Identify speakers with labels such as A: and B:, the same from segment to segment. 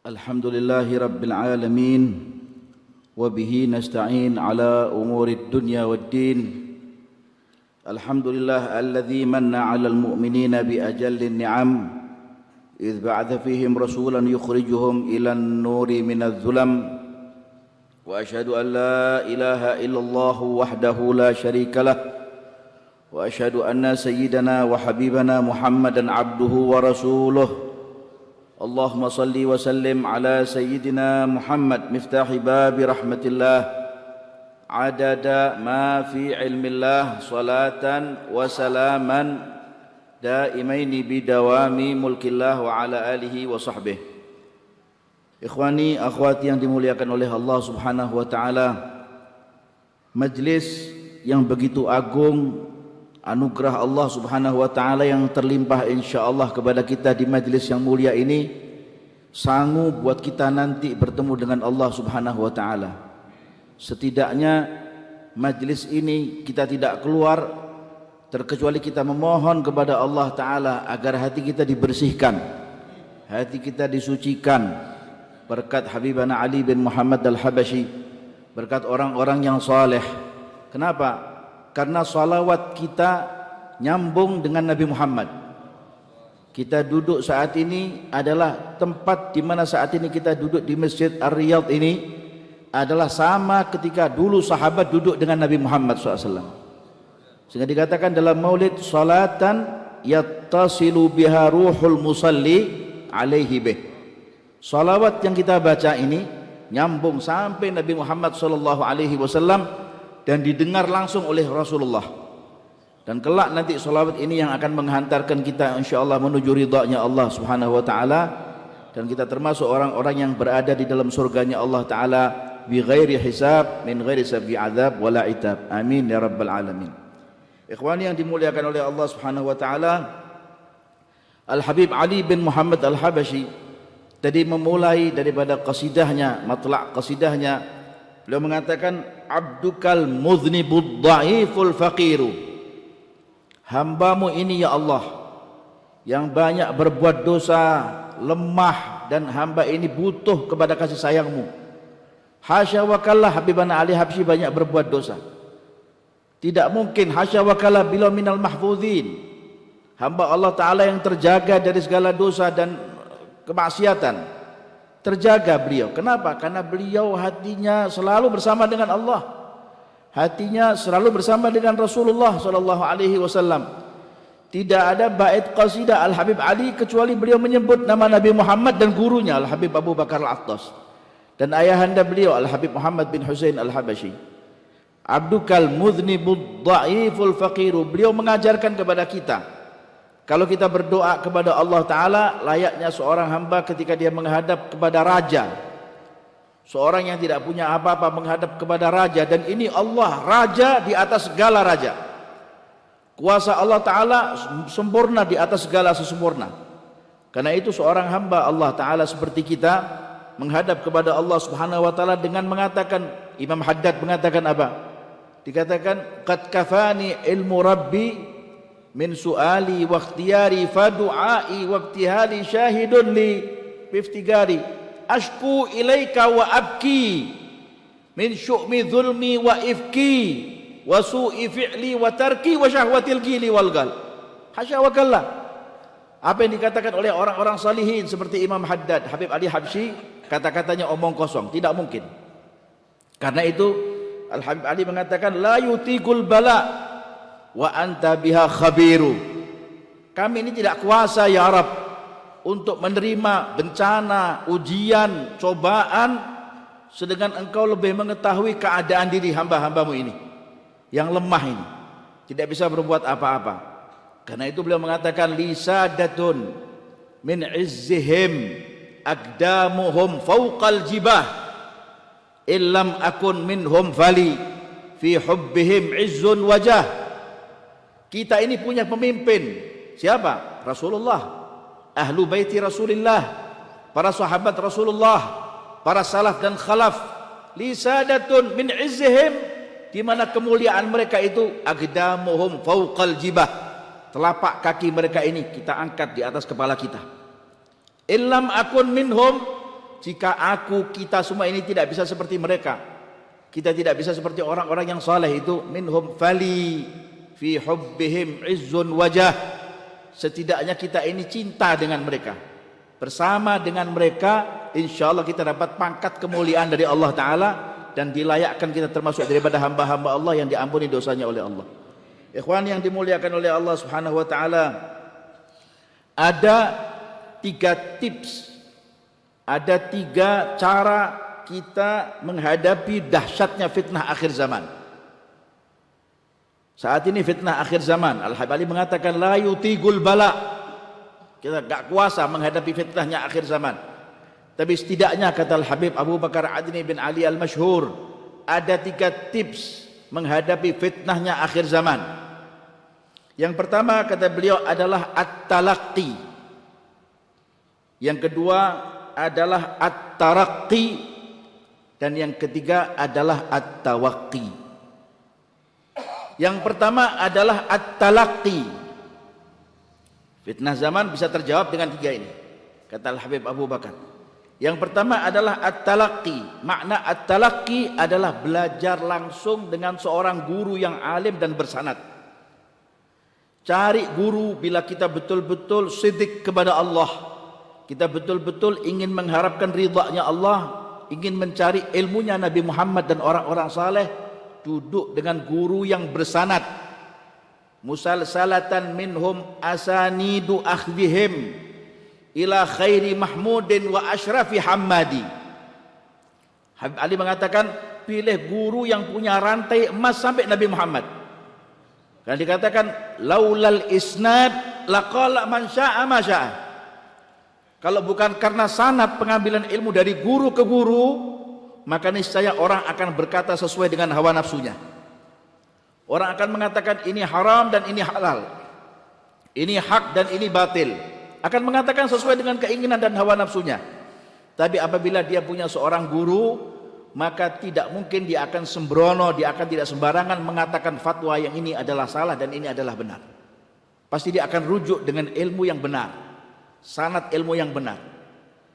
A: Alhamdulillahi Rabbil Alamin Wabihi nasta'in ala umuri dunya waddin. Alhamdulillah alladhi manna ala al-mu'minina bi ajallin ni'am idh ba'atha fihim rasulan yukhrijuhum ilan nuri minadh dhulam. Wa ashhadu an la ilaha illallah wahdahu la sharika lah wa ashhadu anna sayyidana wa habibana Muhammadan abduhu wa rasuluh. Allahumma salli wa sallim ala sayyidina Muhammad miftahi babi rahmatillah adada ma fi ilmillah salatan wa salaman daimaini bidawami mulkillah wa ala alihi wa sahbihi. Ikhwani akhwati yang dimuliakan oleh Allah Subhanahu wa taala, majlis yang begitu agung, anugerah Allah Subhanahu wa taala yang terlimpah insyaallah kepada kita di majlis yang mulia ini, sanggup buat kita nanti bertemu dengan Allah Subhanahu wa taala. Setidaknya majlis ini kita tidak keluar terkecuali kita memohon kepada Allah taala agar hati kita dibersihkan, hati kita disucikan berkat Habibana Ali bin Muhammad al-Habashi, berkat orang-orang yang saleh. Kenapa? Karena salawat kita nyambung dengan Nabi Muhammad. Kita duduk saat ini adalah tempat di mana saat ini kita duduk di Masjid Ar-Riyadh ini adalah sama ketika dulu sahabat duduk dengan Nabi Muhammad SAW. Sehingga dikatakan dalam maulid, salatan yattasilu biha ruhul musalli alaihi bih. Salawat yang kita baca ini nyambung sampai Nabi Muhammad SAW dan didengar langsung oleh Rasulullah. Dan kelak nanti salawat ini yang akan menghantarkan kita insyaallah menuju ridhanya Allah Subhanahu wa taala, dan kita termasuk orang-orang yang berada di dalam surganya Allah taala bi ghairi hisab min ghairi sabbi azab wala itab. Amin ya rabbal alamin. Ikhwani yang dimuliakan oleh Allah Subhanahu wa taala, Al-Habib Ali bin Muhammad al-Habashi tadi memulai daripada qasidahnya, matlak qasidahnya, beliau mengatakan abdukal mudhnibud dhaiful faqiru. Hambamu ini ya Allah yang banyak berbuat dosa, lemah, dan hamba ini butuh kepada kasih sayangmu. Hasya wa kalla Habibana Ali Habsyi banyak berbuat dosa. Tidak mungkin, hasya wa kalla bila minal mahfuzin. Hamba Allah Ta'ala yang terjaga dari segala dosa dan kemaksiatan. Terjaga beliau. Kenapa? Karena beliau hatinya selalu bersama dengan Allah. Hatinya selalu bersama dengan Rasulullah SAW. Tidak ada bait qasidah Al-Habib Ali kecuali beliau menyebut nama Nabi Muhammad dan gurunya Al-Habib Abu Bakar Al-Attas dan ayahanda beliau Al-Habib Muhammad bin Husain Al-Habashi. Abdukal mudhnibud dhaiful faqiru. Beliau mengajarkan kepada kita, kalau kita berdoa kepada Allah Ta'ala, layaknya seorang hamba ketika dia menghadap kepada raja. Seorang yang tidak punya apa-apa menghadap kepada raja, dan ini Allah, raja di atas segala raja. Kuasa Allah Ta'ala sempurna di atas segala sesempurna. Karena itu seorang hamba Allah Ta'ala seperti kita menghadap kepada Allah Subhanahu wa Ta'ala dengan mengatakan, Imam Haddad mengatakan apa? Dikatakan, qad kafani ilmu rabbi min su'ali wa ikhtiyari fa du'ai wa ibtihali syahidun li biftigari ashku ilaika wa abki min syu'mi zulmi wa ifki wa su'i fi'li wa tarki wa syahwatil gili wal gal. Hasya wa kalla. Apa yang dikatakan oleh orang-orang salihin seperti Imam Haddad, Habib Ali Habsyi, kata-katanya omong kosong, tidak mungkin. Karena itu Al-Habib Ali mengatakan la yutikul bala wa anta biha khabiru. Kami ini tidak kuasa ya Rabb untuk menerima bencana, ujian, cobaan, sedangkan engkau lebih mengetahui keadaan diri hamba-hambamu ini yang lemah ini, tidak bisa berbuat apa-apa. Karena itu beliau mengatakan lisadatun min izzihim aqdamuhum fawqal jibah illam akun minhum fali fi hubbihim izzun wajah. Kita ini punya pemimpin. Siapa? Rasulullah, ahlu baiti Rasulullah, para sahabat Rasulullah, para salaf dan khalaf. Lisadatun min izzihim, di mana kemuliaan mereka itu aqdamuhum fawqal jibah. Telapak kaki mereka ini kita angkat di atas kepala kita. Illam akun minhum, jika kita semua ini tidak bisa seperti mereka, kita tidak bisa seperti orang-orang yang saleh itu, minhum fali fi hubbihim izzun wajah, setidaknya kita ini cinta dengan mereka, bersama dengan mereka insyaallah kita dapat pangkat kemuliaan dari Allah Ta'ala dan dilayakkan kita termasuk daripada hamba-hamba Allah yang diampuni dosanya oleh Allah. Ikhwan yang dimuliakan oleh Allah Subhanahu wa Ta'ala, ada 3 tips, ada 3 cara kita menghadapi dahsyatnya fitnah akhir zaman. Saat ini fitnah akhir zaman, Al-Habib Ali mengatakan la yutigul bala, kita tak kuasa menghadapi fitnahnya akhir zaman. Tapi setidaknya kata Al-Habib Abu Bakar Adni bin Ali Al-Masyhur, ada 3 tips menghadapi fitnahnya akhir zaman. Yang pertama kata beliau adalah at-talaqqi. Yang kedua adalah at-taraqqi, dan yang ketiga adalah at-tawaqqi. Yang pertama adalah at-talaqqi. Fitnah zaman bisa terjawab dengan 3 ini, kata Al-Habib Abu Bakar. Yang pertama adalah at-talaqqi. Makna at-talaqqi adalah belajar langsung dengan seorang guru yang alim dan bersanad. Cari guru bila kita betul-betul siddiq kepada Allah, kita betul-betul ingin mengharapkan ridhanya Allah, ingin mencari ilmunya Nabi Muhammad dan orang-orang saleh, duduk dengan guru yang bersanad, musalsalatan minhum asanidu akhdihim ila khairi mahmudin wa ashrafi hammadi. Habib Ali mengatakan, pilih guru yang punya rantai emas sampai Nabi Muhammad. Dan dikatakan laulal isnad laqala man syaa ma syaa. Kalau bukan karena sanad pengambilan ilmu dari guru ke guru, maka niscaya orang akan berkata sesuai dengan hawa nafsunya. Orang akan mengatakan ini haram dan ini halal, ini hak dan ini batil, akan mengatakan sesuai dengan keinginan dan hawa nafsunya. Tapi apabila dia punya seorang guru, maka tidak mungkin dia akan sembrono, dia akan tidak sembarangan mengatakan fatwa yang ini adalah salah dan ini adalah benar. Pasti dia akan rujuk dengan ilmu yang benar, sanad ilmu yang benar.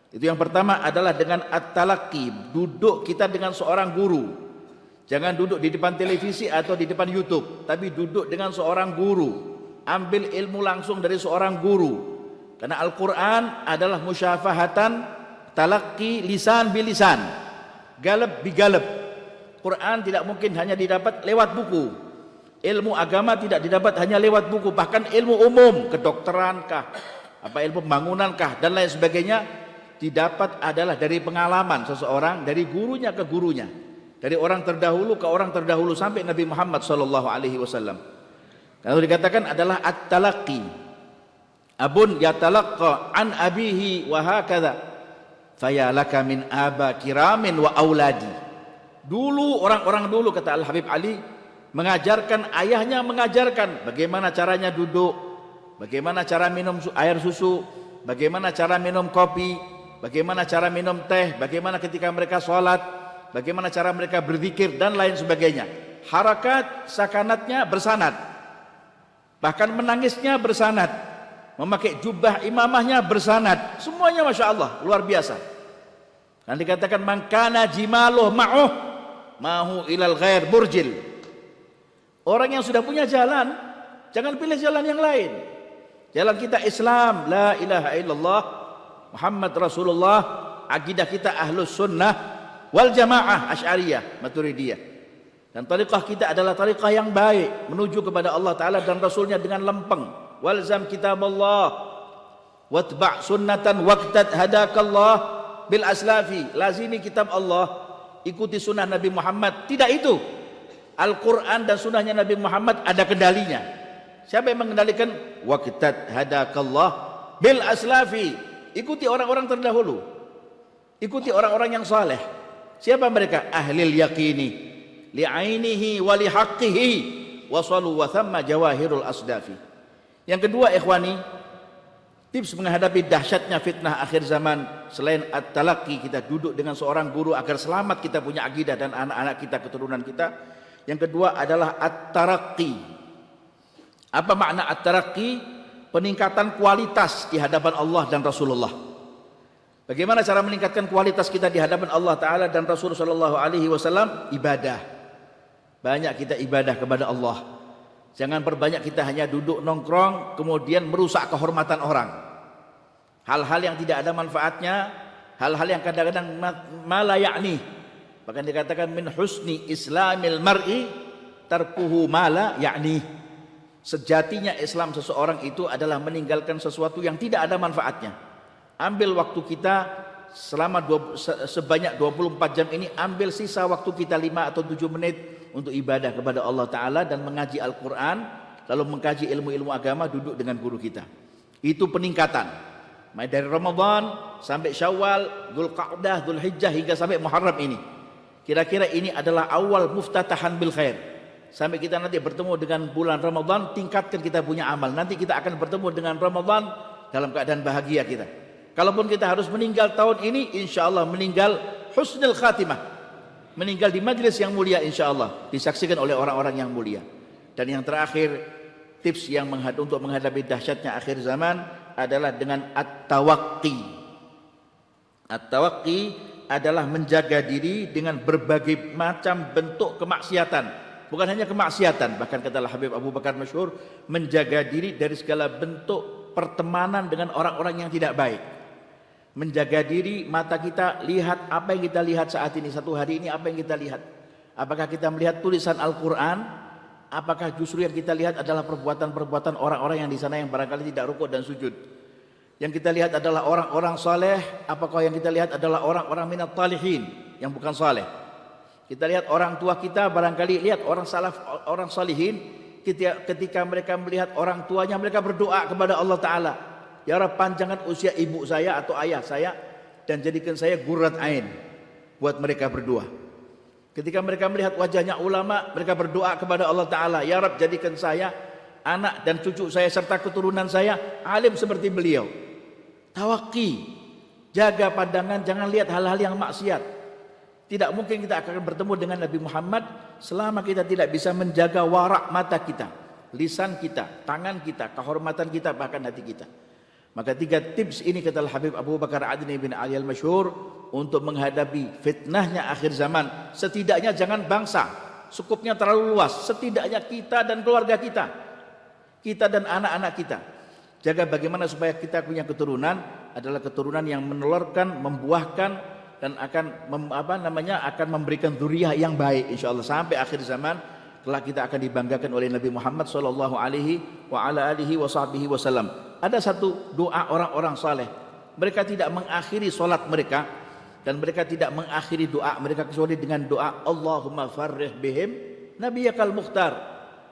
A: Itu yang pertama adalah dengan at-talaqqi, duduk kita dengan seorang guru. Jangan duduk di depan televisi atau di depan YouTube, tapi duduk dengan seorang guru. Ambil ilmu langsung dari seorang guru. Karena Al-Quran adalah musyafahatan, talaqqi lisan bilisan, galab bigalab. Quran tidak mungkin hanya didapat lewat buku. Ilmu agama tidak didapat hanya lewat buku. Bahkan ilmu umum, kedokteran kah, apa ilmu pembangunan kah, dan lain sebagainya, didapat adalah dari pengalaman seseorang, dari gurunya ke gurunya, dari orang terdahulu ke orang terdahulu sampai Nabi Muhammad SAW. Kalau dikatakan adalah at-talaqqi, abun yatalaqqa an abihi wa hakadha fayalaka min aba kiramin wa auladi. Dulu orang-orang dulu, kata Al-Habib Ali, mengajarkan, ayahnya mengajarkan bagaimana caranya duduk, bagaimana cara minum air susu, bagaimana cara minum kopi, bagaimana cara minum teh, bagaimana ketika mereka sholat, bagaimana cara mereka berzikir dan lain sebagainya. Harakat sakanatnya bersanad, bahkan menangisnya bersanad, memakai jubah imamahnya bersanad, semuanya masya Allah luar biasa. Dan dikatakan man kana jimaluh ma'uh mahu ilal ghair burjil. Orang yang sudah punya jalan, jangan pilih jalan yang lain. Jalan kita Islam, la ilaha illallah Muhammad Rasulullah, akidah kita ahlus sunnah wal jamaah asy'ariyah maturidiyah. Dan tariqah kita adalah tariqah yang baik, menuju kepada Allah Ta'ala dan Rasulnya dengan lempeng. Walzam kitab Allah watba' sunnatan waqtad hadakallah bil aslafi. Lazimi kitab Allah, ikuti sunnah Nabi Muhammad. Tidak itu, Al-Quran dan sunnahnya Nabi Muhammad ada kendalinya. Siapa yang mengendalikan? Waqtad hadakallah bil aslafi. Ikuti orang-orang terdahulu, ikuti orang-orang yang saleh. Siapa mereka? Ahlil yaqini li'ainihi wa lihaqqihi wasalu wa thamma jawahirul asdafi. Yang kedua ikhwani, tips menghadapi dahsyatnya fitnah akhir zaman, selain at-talaqqi, kita duduk dengan seorang guru agar selamat kita punya akidah dan anak-anak kita, keturunan kita. Yang kedua adalah at-taraqqi. Apa makna at-taraqqi? Peningkatan kualitas di hadapan Allah dan Rasulullah. Bagaimana cara meningkatkan kualitas kita di hadapan Allah Ta'ala dan Rasul Sallallahu Alaihi Wasallam? Ibadah. Banyak kita ibadah kepada Allah. Jangan perbanyak kita hanya duduk nongkrong kemudian merusak kehormatan orang. Hal-hal yang tidak ada manfaatnya, hal-hal yang kadang-kadang mala ya'ni. Bahkan dikatakan min husni islamil mar'i tarkuhu mala ya'ni. Sejatinya Islam seseorang itu adalah meninggalkan sesuatu yang tidak ada manfaatnya. Ambil waktu kita sebanyak 24 jam ini, ambil sisa waktu kita 5 atau 7 menit untuk ibadah kepada Allah Ta'ala dan mengaji Al-Quran, lalu mengkaji ilmu-ilmu agama, duduk dengan guru kita. Itu peningkatan. Mulai dari Ramadan sampai Syawal, Dzulqa'dah, Dzulhijjah hingga sampai Muharram ini. Kira-kira ini adalah awal muftatahan bil khair. Sampai kita nanti bertemu dengan bulan Ramadan, tingkatkan kita punya amal. Nanti kita akan bertemu dengan Ramadan dalam keadaan bahagia kita. Kalaupun kita harus meninggal tahun ini, insya Allah meninggal husnul khatimah, meninggal di majlis yang mulia, insya Allah disaksikan oleh orang-orang yang mulia. Dan yang terakhir, tips yang untuk menghadapi dahsyatnya akhir zaman adalah dengan at-tawaqqi. At-tawaqqi adalah menjaga diri dengan berbagai macam bentuk kemaksiatan. Bukan hanya kemaksiatan, bahkan kata Habib Abu Bakar masyhur, menjaga diri dari segala bentuk pertemanan dengan orang-orang yang tidak baik. Menjaga diri, mata kita lihat apa yang kita lihat saat ini, satu hari ini apa yang kita lihat. Apakah kita melihat tulisan Al-Quran? Apakah justru yang kita lihat adalah perbuatan-perbuatan orang-orang yang di sana yang barangkali tidak rukuk dan sujud? Yang kita lihat adalah orang-orang saleh, apakah yang kita lihat adalah orang-orang minat talihin yang bukan saleh? Kita lihat orang tua kita, barangkali lihat orang salaf, orang salihin, ketika mereka melihat orang tuanya, mereka berdoa kepada Allah Ta'ala, ya Rabb, panjangkan usia ibu saya atau ayah saya dan jadikan saya gurat ain buat mereka berdua. Ketika mereka melihat wajahnya ulama, mereka berdoa kepada Allah Ta'ala, ya Rabb, jadikan saya, anak dan cucu saya serta keturunan saya alim seperti beliau. Tawaqqi, jaga pandangan, jangan lihat hal-hal yang maksiat. Tidak mungkin kita akan bertemu dengan Nabi Muhammad selama kita tidak bisa menjaga warak mata kita, lisan kita, tangan kita, kehormatan kita, bahkan hati kita. Maka 3 tips ini kata Habib Abu Bakar Adni bin Ali al-Masyhur untuk menghadapi fitnahnya akhir zaman. Setidaknya jangan bangsa, cukupnya terlalu luas. Setidaknya kita dan keluarga kita, kita dan anak-anak kita. Jaga bagaimana supaya kita punya keturunan adalah keturunan yang menelurkan, membuahkan dan akan akan memberikan dzurriyyah yang baik insyaallah sampai akhir zaman. Kelak kita akan dibanggakan oleh Nabi Muhammad sallallahu alaihi wasallam. Ada satu doa orang-orang saleh. Mereka tidak mengakhiri salat mereka dan mereka tidak mengakhiri doa mereka kecuali dengan doa Allahumma farrih bihim nabiyyakal mukhtar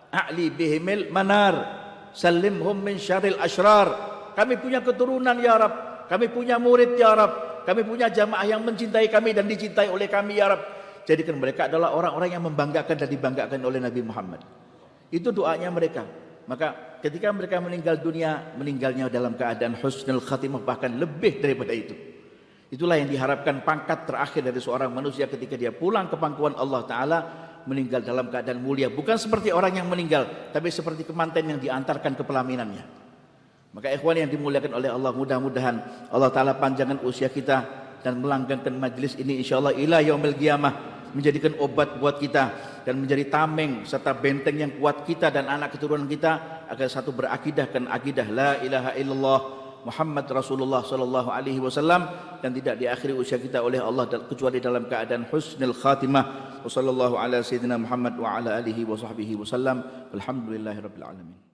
A: a'li bihimil manar sallimhum min syarril asyrar. Kami punya keturunan ya Rabb, kami punya murid ya Rabb, kami punya jamaah yang mencintai kami dan dicintai oleh kami ya Rabb. Jadikan mereka adalah orang-orang yang membanggakan dan dibanggakan oleh Nabi Muhammad. Itu doanya mereka. Maka ketika mereka meninggal dunia, meninggalnya dalam keadaan husnul khatimah, bahkan lebih daripada itu. Itulah yang diharapkan pangkat terakhir dari seorang manusia ketika dia pulang ke pangkuan Allah Ta'ala, meninggal dalam keadaan mulia. Bukan seperti orang yang meninggal, tapi seperti kemanten yang diantarkan ke pelaminannya. Maka ikhwan yang dimuliakan oleh Allah, mudah-mudahan Allah Ta'ala panjangkan usia kita dan melanggengkan majlis ini insyaallah ila yaumil qiyamah, menjadikan obat buat kita dan menjadi tameng serta benteng yang kuat kita dan anak keturunan kita agar satu berakidahkan akidah la ilaha illallah Muhammad Rasulullah sallallahu alaihi wasallam dan tidak diakhiri usia kita oleh Allah kecuali dalam keadaan husnul khatimah. Wassallallahu ala sayyidina Muhammad wa ala alihi wa sahbihi wasallam. Alhamdulillahirabbil alamin.